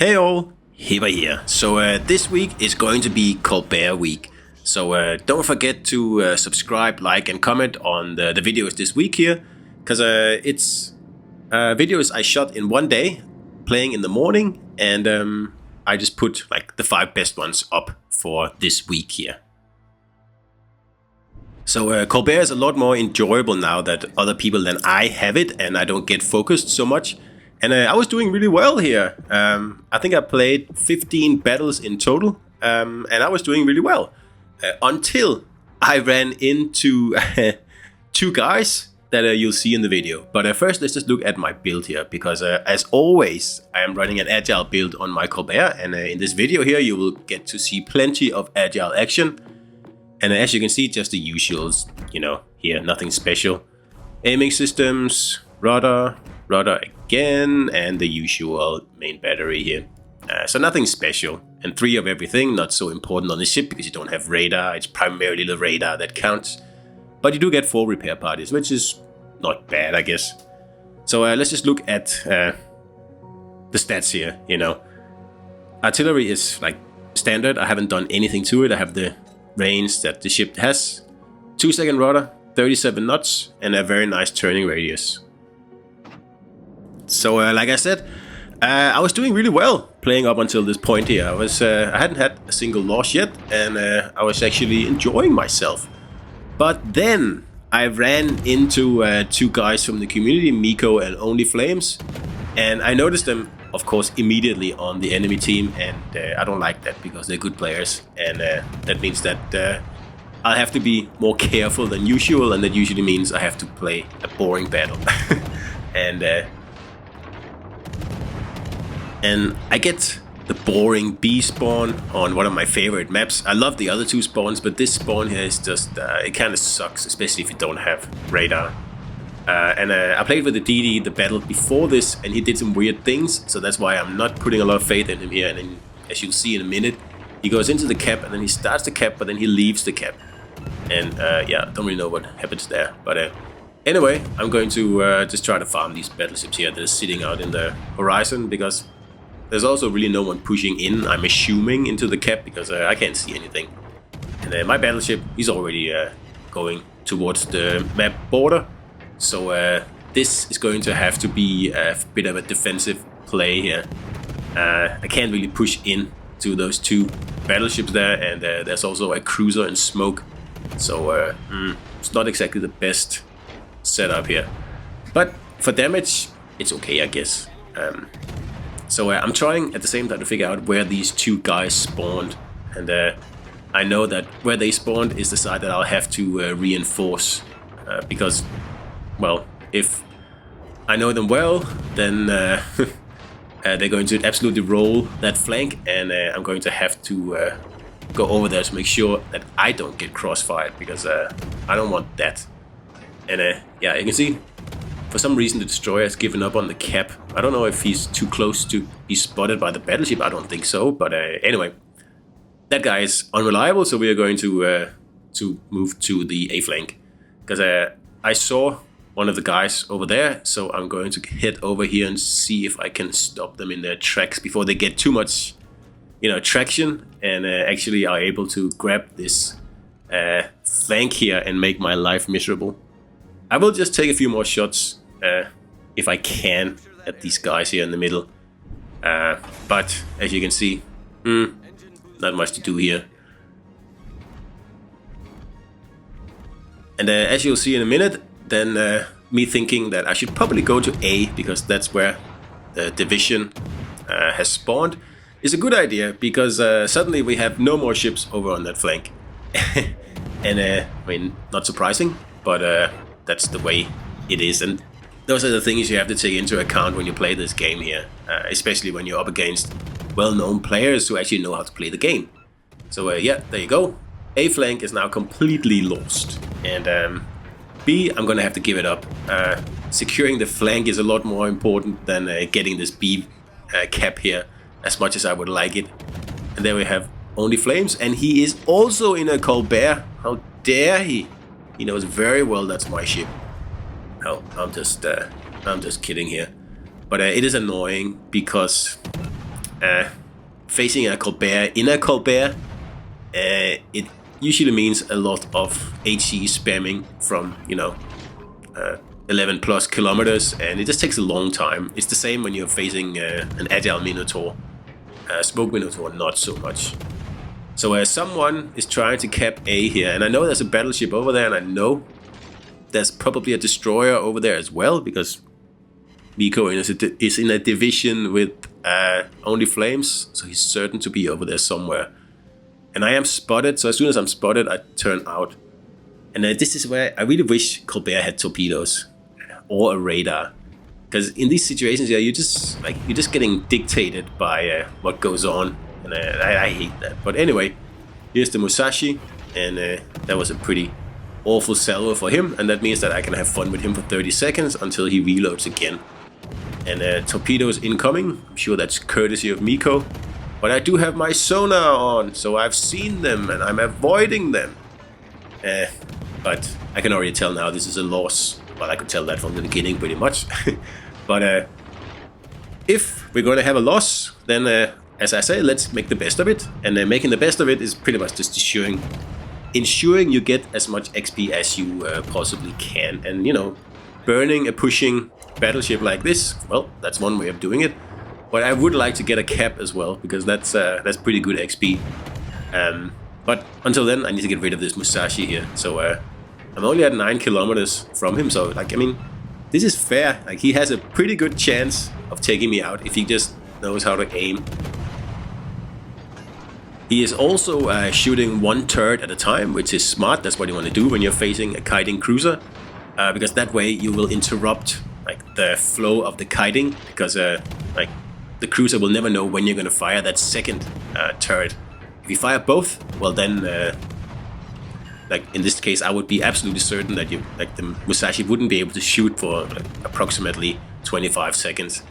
Hey all, Hipper here. So this week is going to be Colbert week. So don't forget to subscribe, like and comment on the videos this week here. Because it's videos I shot in one day, playing in the morning. And I just put like the 5 best ones up for this week here. So Colbert is a lot more enjoyable now that other people than I have it. And I don't get focused so much. And I was doing really well here. I think I played 15 battles in total, and I was doing really well. Until I ran into 2 guys that you'll see in the video. But first, let's just look at my build here, because as always, I am running an agile build on my Colbert. And in this video here, you will get to see plenty of agile action. And as you can see, just the usuals, you know, here, nothing special. Aiming systems, rudder again, and the usual main battery here. So nothing special, and 3 of everything, not so important on the ship because you don't have radar. It's primarily the radar that counts, but you do get 4 repair parties, which is not bad, I guess. So let's just look at the stats here. You know, artillery is like standard. I haven't done anything to it. I have the range that the ship has, 2-second rudder, 37 knots, and a very nice turning radius. So like I said, I was doing really well playing up until this point here. I hadn't had a single loss yet, and I was actually enjoying myself. But then I ran into 2 guys from the community, Miko and Only Flames, and I noticed them, of course, immediately on the enemy team, and I don't like that because they're good players, and that means that I'll have to be more careful than usual, and that usually means I have to play a boring battle. And I get the boring B spawn on one of my favorite maps. I love the other 2 spawns, but this spawn here is just, it kind of sucks, especially if you don't have radar. And I played with the DD the battle before this, and he did some weird things, so that's why I'm not putting a lot of faith in him here. And then, as you'll see in a minute, he goes into the cap, and then he starts the cap, but then he leaves the cap. And yeah, don't really know what happens there. But anyway, I'm going to just try to farm these battleships here that are sitting out in the horizon, because there's also really no one pushing in, I'm assuming, into the cap, because I can't see anything. And my battleship, he's already going towards the map border. So this is going to have to be a bit of a defensive play here. I can't really push in to those 2 battleships there, and there's also a cruiser in smoke. So it's not exactly the best setup here. But for damage, it's okay, I guess. So I'm trying at the same time to figure out where these 2 guys spawned. And I know that where they spawned is the side that I'll have to reinforce. Because, well, if I know them well, then they're going to absolutely roll that flank. And I'm going to have to go over there to make sure that I don't get crossfired, because I don't want that. And yeah, you can see, for some reason the destroyer has given up on the cap. I don't know if he's too close to be spotted by the battleship. I don't think so. But anyway, that guy is unreliable, so we are going to move to the A flank, because I saw one of the guys over there. So I'm going to head over here and see if I can stop them in their tracks before they get too much, you know, traction, and actually are able to grab this flank here and make my life miserable. I will just take a few more shots if I can at these guys here in the middle. But as you can see, not much to do here. And as you'll see in a minute, then me thinking that I should probably go to A, because that's where the division has spawned, is a good idea, because suddenly we have no more ships over on that flank. And I mean, not surprising, but that's the way it is. And those are the things you have to take into account when you play this game here, especially when you're up against well-known players who actually know how to play the game. So yeah, there you go. A flank is now completely lost, and B, I'm gonna have to give it up. Securing the flank is a lot more important than getting this B cap here, as much as I would like it. And there we have Only Flames, and he is also in a Colbert. How dare he? He knows very well that's my ship. Oh, I'm just kidding here. But it is annoying because facing a Colbert in a Colbert, it usually means a lot of HE spamming from 11 plus kilometers, and it just takes a long time. It's the same when you're facing an Agile Minotaur. Smoke Minotaur, not so much. So someone is trying to cap A here, and I know there's a battleship over there, and I know there's probably a destroyer over there as well, because Miko is in a division with only flames, so he's certain to be over there somewhere. And I am spotted, so as soon as I'm spotted, I turn out. And this is where I really wish Colbert had torpedoes or a radar, because in these situations, yeah, you're just getting dictated by what goes on, and I hate that. But anyway, here's the Musashi, and that was a pretty awful salvo for him, and that means that I can have fun with him for 30 seconds until he reloads again. And torpedoes incoming. I'm sure that's courtesy of Miko, but I do have my sonar on, so I've seen them and I'm avoiding them. But I can already tell now this is a loss. Well, I could tell that from the beginning pretty much. But if we're going to have a loss, then as I say, let's make the best of it. And making the best of it is pretty much just ensuring you get as much XP as you possibly can. And burning a pushing battleship like this, well, that's one way of doing it. But I would like to get a cap as well, because that's pretty good XP. But until then, I need to get rid of this Musashi here. So I'm only at 9 kilometers from him, so this is fair. He has a pretty good chance of taking me out if he just knows how to aim. He is also shooting one turret at a time, which is smart. That's what you want to do when you're facing a kiting cruiser, because that way you will interrupt the flow of the kiting, because the cruiser will never know when you're going to fire that second turret. If you fire both, well then, in this case, I would be absolutely certain that the Musashi wouldn't be able to shoot for approximately 25 seconds.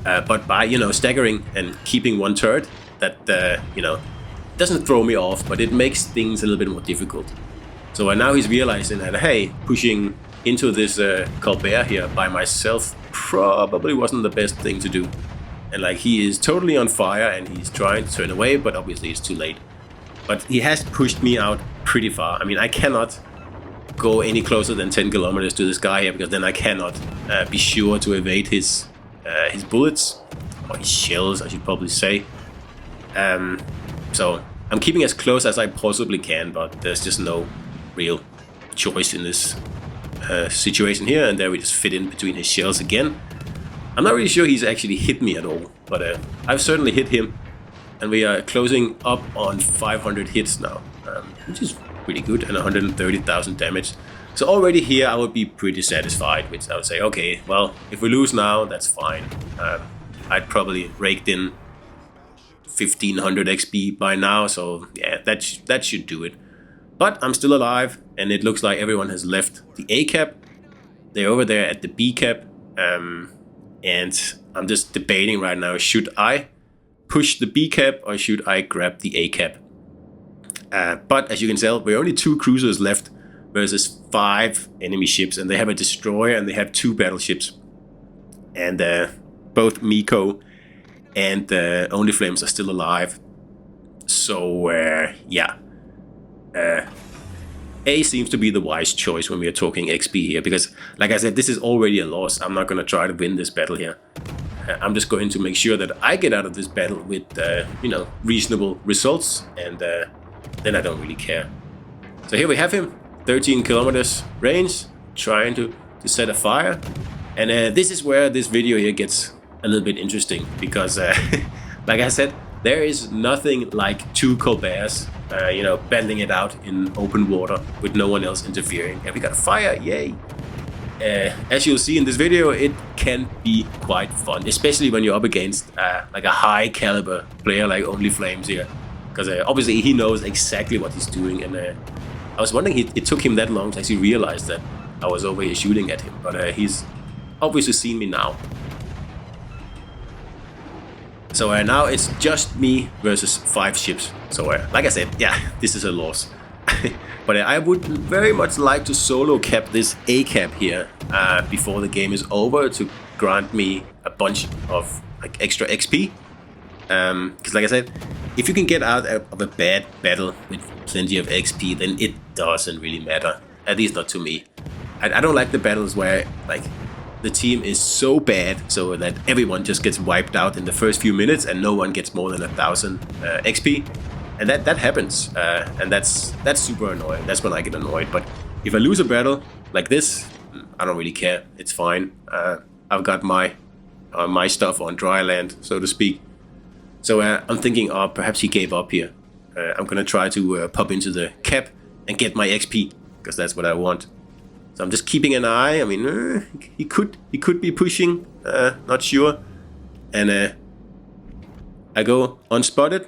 But by staggering and keeping one turret, that doesn't throw me off, but it makes things a little bit more difficult. So now he's realizing that, hey, pushing into this Colbert here by myself probably wasn't the best thing to do. And he is totally on fire, and he's trying to turn away, but obviously it's too late. But he has pushed me out pretty far. I mean, I cannot go any closer than 10 kilometers to this guy here, because then I cannot be sure to evade his bullets, or his shells, I should probably say. So I'm keeping as close as I possibly can, but there's just no real choice in this situation here. And there we just fit in between his shells again. I'm not really sure he's actually hit me at all, but I've certainly hit him, and we are closing up on 500 hits now, which is pretty good, and 130,000 damage. So already here I would be pretty satisfied, which I would say, okay, well, if we lose now, that's fine. I'd probably raked in 1500 XP by now, so yeah, that should do it. But I'm still alive, and it looks like everyone has left the A cap. They're over there at the B cap. And I'm just debating right now, should I push the B cap or should I grab the A cap? But as you can tell, we're only 2 cruisers left versus 5 enemy ships, and they have a destroyer and they have 2 battleships. And both Miko and Only Flames are still alive. So yeah. A seems to be the wise choice when we are talking XP here, because, like I said, this is already a loss. I'm not going to try to win this battle here. I'm just going to make sure that I get out of this battle with, reasonable results, and then I don't really care. So here we have him, 13 kilometers range, trying to set a fire. And this is where this video here gets a little bit interesting, because, like I said, there is nothing like 2 Colberts, bending it out in open water with no one else interfering. And we got a fire, yay! As you'll see in this video, it can be quite fun, especially when you're up against a high caliber player like Only Flames here, because obviously he knows exactly what he's doing. And I was wondering, it took him that long to actually realize that I was over here shooting at him, but he's obviously seen me now. So now it's just me versus 5 ships. So like I said, yeah, this is a loss. But I would very much like to solo cap this A cap here before the game is over, to grant me a bunch of extra XP. Because like I said, if you can get out of a bad battle with plenty of XP, then it doesn't really matter. At least not to me. I don't like the battles where like the team is so bad so that everyone just gets wiped out in the first few minutes and no one gets more than 1,000 XP. And that happens, and that's super annoying. That's when I get annoyed. But if I lose a battle like this, I don't really care. It's fine. I've got my stuff on dry land, so to speak. So I'm thinking, oh, perhaps he gave up here. I'm gonna try to pop into the cap and get my XP, because that's what I want. So I'm just keeping an eye. I mean, he could be pushing. Not sure. And I go unspotted,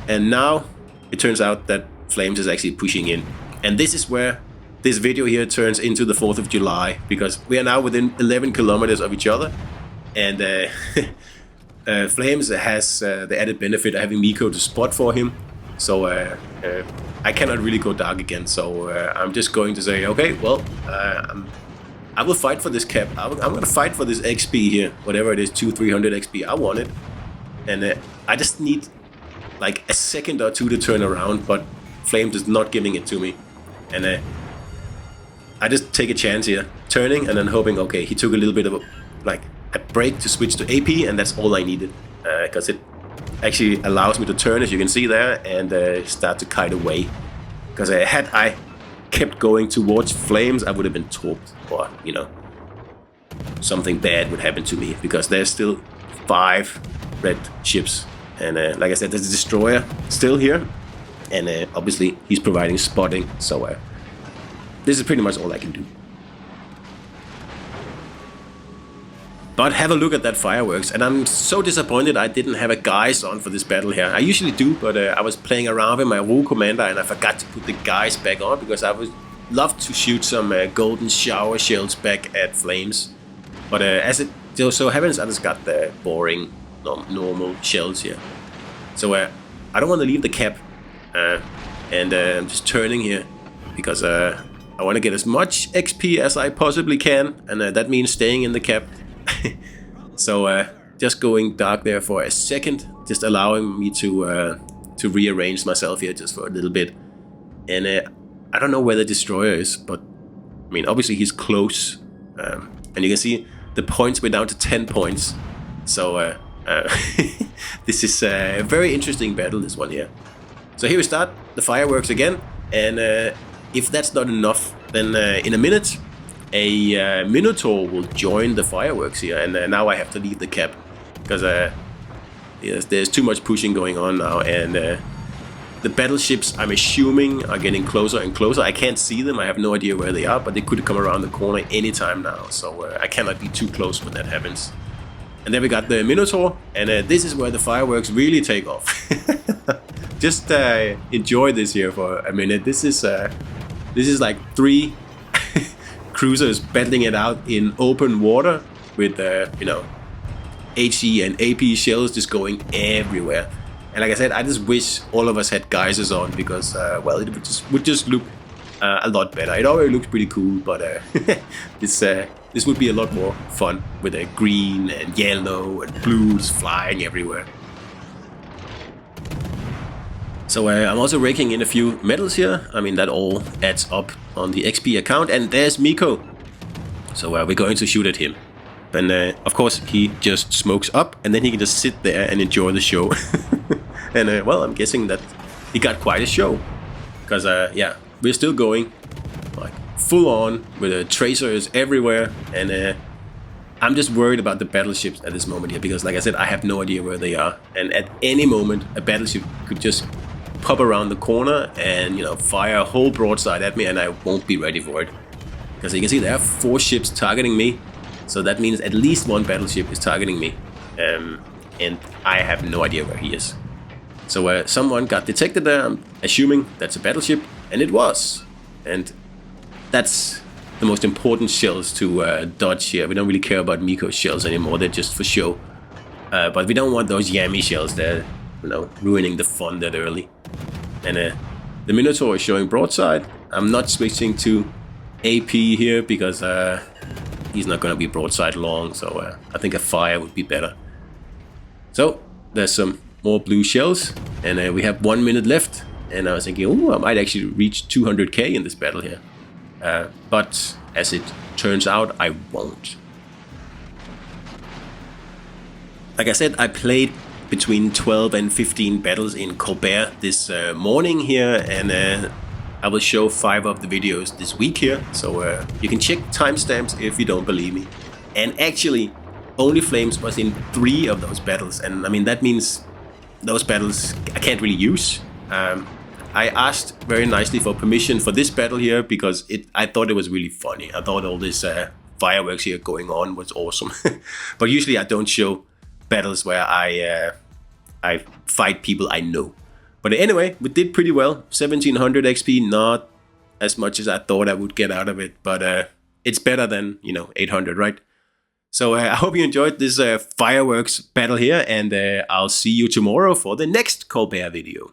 and now it turns out that Flames is actually pushing in. And this is where this video here turns into the 4th of July, because we are now within 11 kilometers of each other, and Flames has the added benefit of having Miko to spot for him. So I cannot really go dark again, so I'm just going to say, okay, well, I will fight for this cap. I'm going to fight for this XP here, whatever it is, 200-300 XP. I want it, and I just need like a second or two to turn around, but Flames is not giving it to me, and I just take a chance here, turning and then hoping, okay, he took a little bit of a break to switch to AP, and that's all I needed, because it actually allows me to turn, as you can see there, and start to kite away. Because had I kept going towards Flames, I would have been torped, or, you know, something bad would happen to me, because there's still 5 red ships. And like I said, there's a destroyer still here, and obviously he's providing spotting, so this is pretty much all I can do. But have a look at that fireworks, and I'm so disappointed I didn't have a guise on for this battle here. I usually do, but I was playing around with my Rule Commander and I forgot to put the guise back on, because I would love to shoot some golden shower shells back at Flames. But as it so happens, I just got the boring normal shells here. So I don't want to leave the cap, and I'm just turning here, because I want to get as much XP as I possibly can, and that means staying in the cap. So just going dark there for a second, just allowing me to rearrange myself here just for a little bit. And I don't know where the destroyer is, but I mean, obviously he's close, and you can see the points were down to 10 points. So this is a very interesting battle, this one here. So here we start the fireworks again, and if that's not enough, then in a minute a Minotaur will join the fireworks here, and now I have to leave the cap, because yes, there's too much pushing going on now, and the battleships, I'm assuming, are getting closer and closer. I can't see them, I have no idea where they are, but they could come around the corner anytime now, so I cannot be too close when that happens. And then we got the Minotaur, and this is where the fireworks really take off. Just enjoy this here for a minute. This is like 3 cruisers battling it out in open water with you know, HE and AP shells just going everywhere. And like I said, I just wish all of us had geysers on, because well, it would just look a lot better. It already looks pretty cool, but this would be a lot more fun with a green and yellow and blues flying everywhere. So I'm also raking in a few medals here. I mean, that all adds up on the XP account. And there's Miko. So we're going to shoot at him. And of course, he just smokes up, and then he can just sit there and enjoy the show. And well, I'm guessing that he got quite a show. Because yeah, we're still going like full on with tracers everywhere. And I'm just worried about the battleships at this moment here, because like I said, I have no idea where they are. And at any moment, a battleship could just pop around the corner and, you know, fire a whole broadside at me, and I won't be ready for it. Because you can see there are 4 ships targeting me, so that means at least 1 battleship is targeting me, and I have no idea where he is. So someone got detected there. I'm assuming that's a battleship, and it was. And that's the most important shells to dodge here. We don't really care about Miko's shells anymore, they're just for show. But we don't want those yammy shells there, you know, ruining the fun that early. And the Minotaur is showing broadside. I'm not switching to AP here, because he's not going to be broadside long, so I think a fire would be better. So there's some more blue shells, and we have 1 minute left. And I was thinking, oh, I might actually reach 200k in this battle here. But as it turns out, I won't. Like I said, I played between 12 and 15 battles in Colbert this morning here, and I will show 5 of the videos this week here, so you can check timestamps if you don't believe me. And actually, Only Flames was in 3 of those battles, and I mean that means those battles I can't really use. I asked very nicely for permission for this battle here because I thought it was really funny. I thought all this fireworks here going on was awesome. But usually I don't show battles where I fight people I know. But anyway, we did pretty well. 1700 XP, not as much as I thought I would get out of it, but it's better than, 800, right? So I hope you enjoyed this fireworks battle here, and I'll see you tomorrow for the next Colbert video.